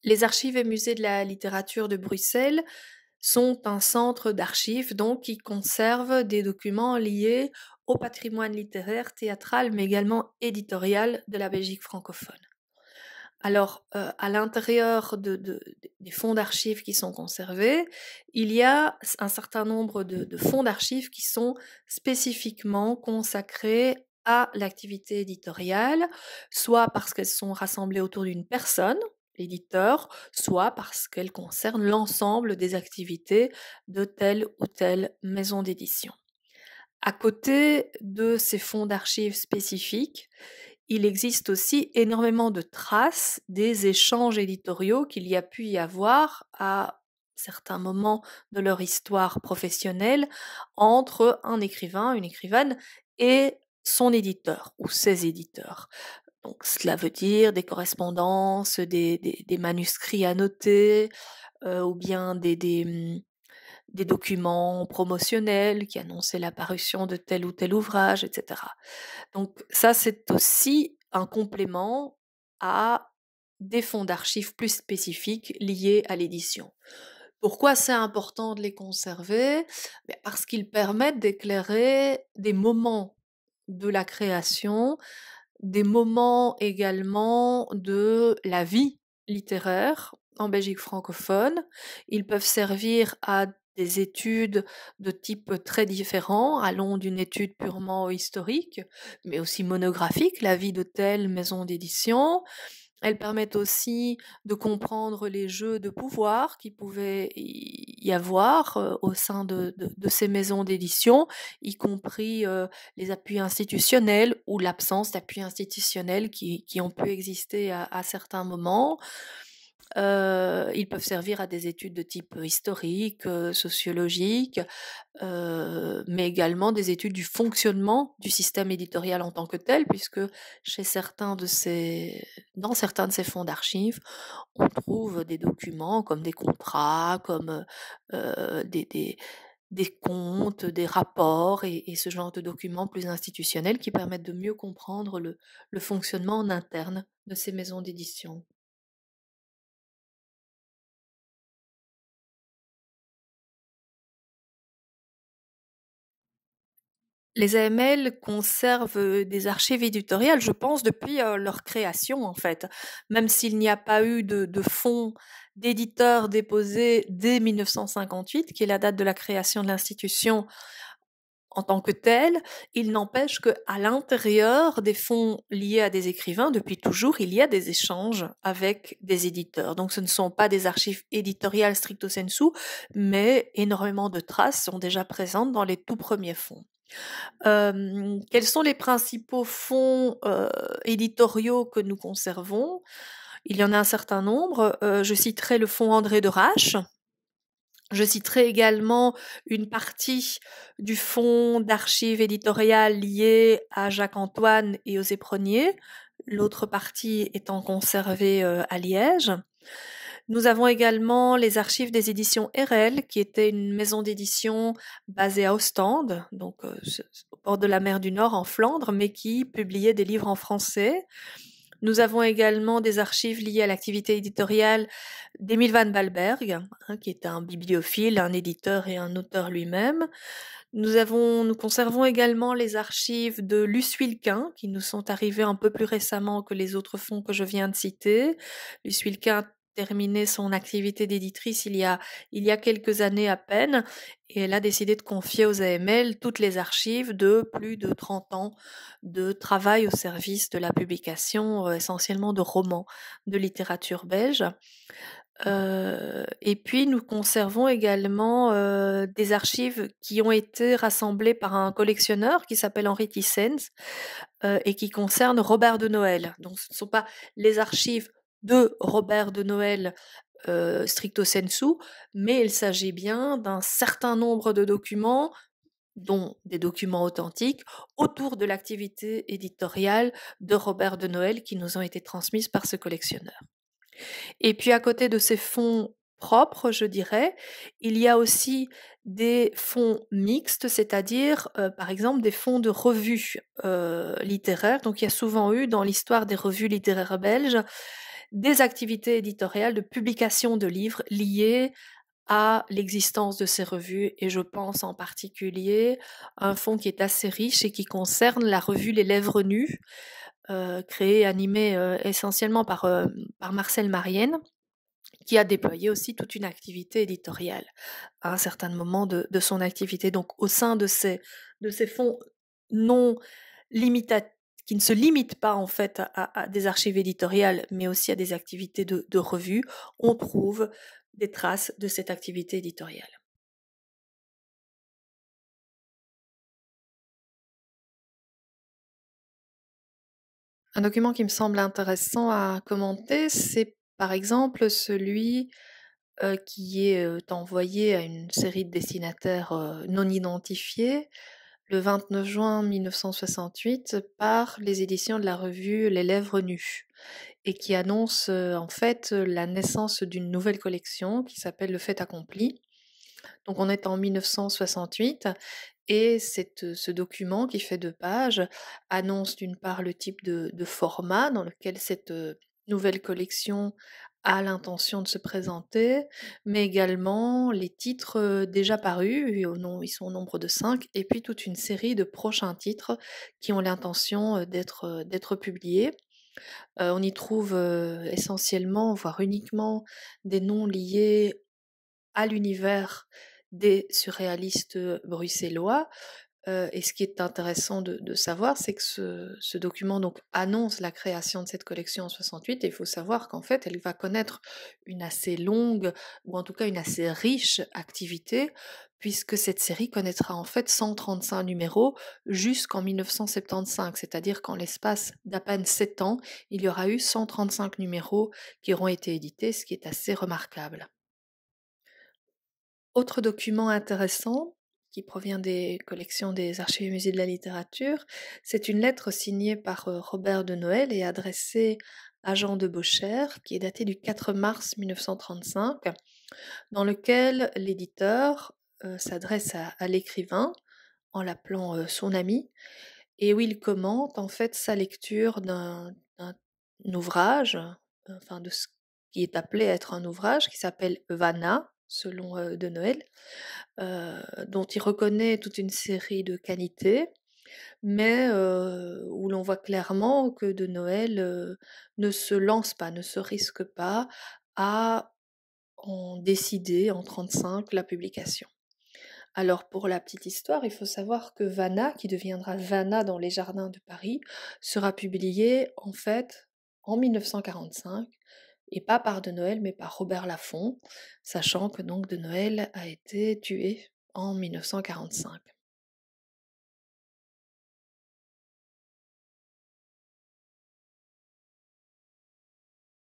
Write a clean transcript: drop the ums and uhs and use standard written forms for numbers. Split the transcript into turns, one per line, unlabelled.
Les archives et musées de la littérature de Bruxelles sont un centre d'archives donc qui conserve des documents liés au patrimoine littéraire, théâtral, mais également éditorial de la Belgique francophone. Alors, à l'intérieur des fonds d'archives qui sont conservés, il y a un certain nombre de fonds d'archives qui sont spécifiquement consacrés à l'activité éditoriale, soit parce qu'elles sont rassemblées autour d'une personne, l'éditeur, soit parce qu'elles concernent l'ensemble des activités de telle ou telle maison d'édition. À côté de ces fonds d'archives spécifiques, il existe aussi énormément de traces des échanges éditoriaux qu'il y a pu y avoir à certains moments de leur histoire professionnelle entre un écrivain, une écrivaine et son éditeur ou ses éditeurs. Donc cela veut dire des correspondances, des manuscrits annotés, ou bien des documents promotionnels qui annonçaient la parution de tel ou tel ouvrage, etc. Donc ça, c'est aussi un complément à des fonds d'archives plus spécifiques liés à l'édition. Pourquoi c'est important de les conserver? Parce qu'ils permettent d'éclairer des moments de la création, des moments également de la vie littéraire en Belgique francophone. Ils peuvent servir à des études de type très différent, allant d'une étude purement historique, mais aussi monographique, la vie de telle maison d'édition. Elles permettent aussi de comprendre les jeux de pouvoir qui pouvaient y avoir au sein de ces maisons d'édition, y compris les appuis institutionnels ou l'absence d'appuis institutionnels qui ont pu exister à certains moments. Ils peuvent servir à des études de type historique, sociologique, mais également des études du fonctionnement du système éditorial en tant que tel, puisque chez dans certains de ces fonds d'archives, on trouve des documents comme des contrats, comme des comptes, des rapports et ce genre de documents plus institutionnels qui permettent de mieux comprendre le fonctionnement en interne de ces maisons d'édition. Les AML conservent, des archives éditoriales, je pense, depuis, leur création, en fait. Même s'il n'y a pas eu de fonds d'éditeurs déposés dès 1958, qui est la date de la création de l'institution en tant que telle, il n'empêche qu'à l'intérieur des fonds liés à des écrivains, depuis toujours, il y a des échanges avec des éditeurs. Donc ce ne sont pas des archives éditoriales stricto sensu, mais énormément de traces sont déjà présentes dans les tout premiers fonds. Quels sont les principaux fonds, éditoriaux que nous conservons? Il y en a un certain nombre, je citerai le fonds André de Raache. Je citerai également une partie du fonds d'archives éditoriales lié à Jacques-Antoine et aux Éperonniers, l'autre partie étant conservée, à Liège. Nous avons également les archives des éditions RL, qui était une maison d'édition basée à Ostende, donc au bord de la mer du Nord en Flandre, mais qui publiait des livres en français. Nous avons également des archives liées à l'activité éditoriale d'Émile van Balberg, hein, qui était un bibliophile, un éditeur et un auteur lui-même. Nous conservons également les archives de Luce Wilquin, qui nous sont arrivées un peu plus récemment que les autres fonds que je viens de citer. Luce Wilquin a terminé son activité d'éditrice il y a quelques années à peine, et elle a décidé de confier aux AML toutes les archives de plus de 30 ans de travail au service de la publication, essentiellement de romans de littérature belge. Et puis nous conservons également, des archives qui ont été rassemblées par un collectionneur qui s'appelle Henri Tissens, et qui concernent Robert de Noël. Donc ce ne sont pas les archives de Robert de Noël, stricto sensu, mais il s'agit bien d'un certain nombre de documents, dont des documents authentiques, autour de l'activité éditoriale de Robert de Noël qui nous ont été transmises par ce collectionneur. Et puis à côté de ces fonds propres, je dirais, il y a aussi des fonds mixtes, c'est-à-dire, par exemple, des fonds de revues, littéraires. Donc il y a souvent eu dans l'histoire des revues littéraires belges des activités éditoriales de publication de livres liées à l'existence de ces revues et je pense en particulier à un fonds qui est assez riche et qui concerne la revue Les Lèvres nues, créée et animée, essentiellement par Marcel Marienne, qui a déployé aussi toute une activité éditoriale à un certain moment de son activité. Donc au sein de ces fonds non limita qui ne se limitent pas en fait à des archives éditoriales, mais aussi à des activités de revue, on trouve des traces de cette activité éditoriale. Un document qui me semble intéressant à commenter, c'est par exemple celui qui est envoyé à une série de destinataires non identifiés le 29 juin 1968 par les éditions de la revue Les Lèvres nues et qui annonce en fait la naissance d'une nouvelle collection qui s'appelle Le Fait accompli. Donc on est en 1968 et ce document qui fait 2 pages annonce d'une part le type de format dans lequel cette nouvelle collection a l'intention de se présenter, mais également les titres déjà parus, ils sont au nombre de 5, et puis toute une série de prochains titres qui ont l'intention d'être publiés. On y trouve essentiellement, voire uniquement, des noms liés à l'univers des surréalistes bruxellois. Et ce qui est intéressant de savoir, c'est que ce document donc annonce la création de cette collection en 68 et il faut savoir qu'en fait, elle va connaître une assez longue, ou en tout cas une assez riche activité, puisque cette série connaîtra en fait 135 numéros jusqu'en 1975, c'est-à-dire qu'en l'espace d'à peine 7 ans, il y aura eu 135 numéros qui auront été édités, ce qui est assez remarquable. Autre document intéressant, qui provient des collections des Archives et Musées de la littérature, c'est une lettre signée par Robert de Noël et adressée à Jean de Beauchère, qui est datée du 4 mars 1935, dans lequel l'éditeur s'adresse à l'écrivain en l'appelant son ami, et où il commente en fait sa lecture d'un ouvrage, enfin de ce qui est appelé être un ouvrage, qui s'appelle Vanna, selon de Noël, dont il reconnaît toute une série de qualités, mais où l'on voit clairement que de Noël ne se lance pas, ne se risque pas à en décider en 35 la publication. Alors pour la petite histoire, il faut savoir que Vanna, qui deviendra Vanna dans les jardins de Paris, sera publié en fait en 1945 et pas par de Noël mais par Robert Laffont, sachant que donc de Noël a été tué en 1945.